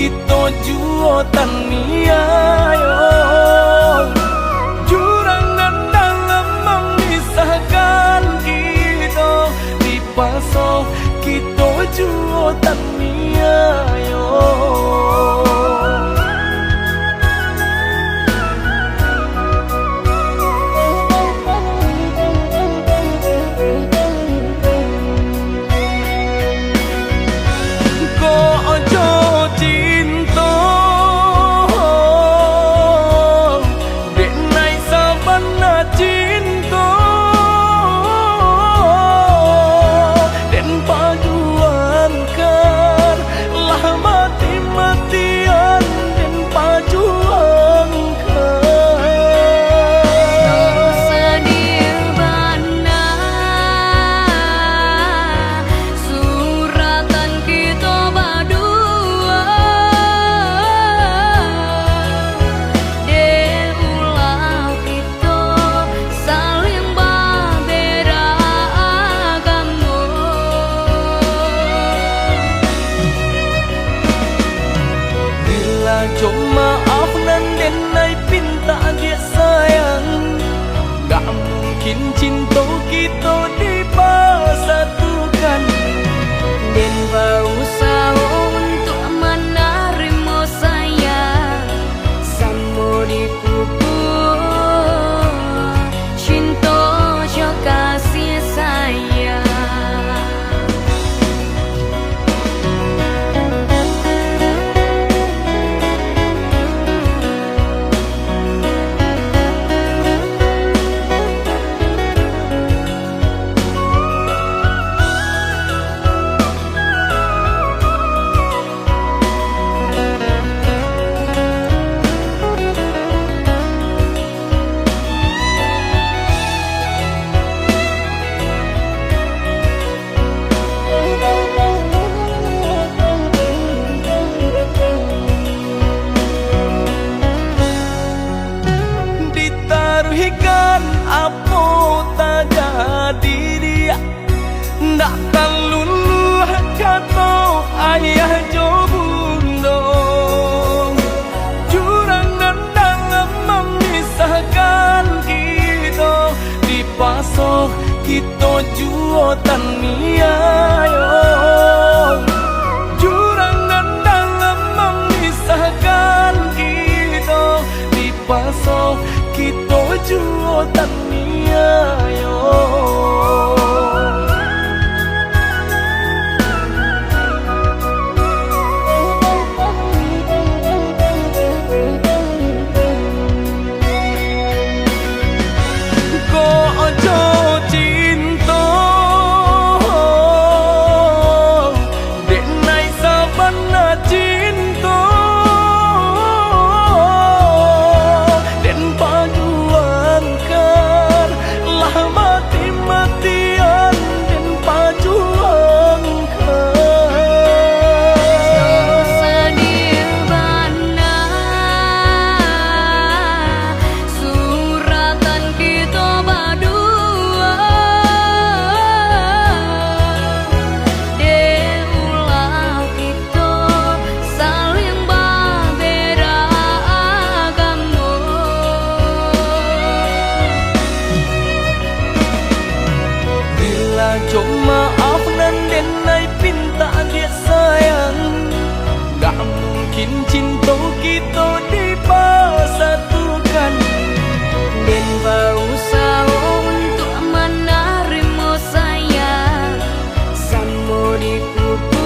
kita juotan niayo. Jurang dan dalam memisahkan kita, dipasok kita juotan niayo. Cho maaf nan den nay pinta dia sayang. Gak mungkin cinta kita dipersatukan. Den berusaha untuk menerima saya sama dikubur cinta jo kasih saya. Ditaruhkan apa tak jadi dia, ndak kan luluh kata ayah jo bunda. Jurang dan dalam memisahkan kita, dipasok kita juotan niayo. Jurang dan dalam memisahkan kita, dipasok kita juotan niayo. Jo maaf nan den nay pinta dia sayang. Gak mungkin cinta kita dipersatukan. Den berusaha untuk menerima saya sama dikubur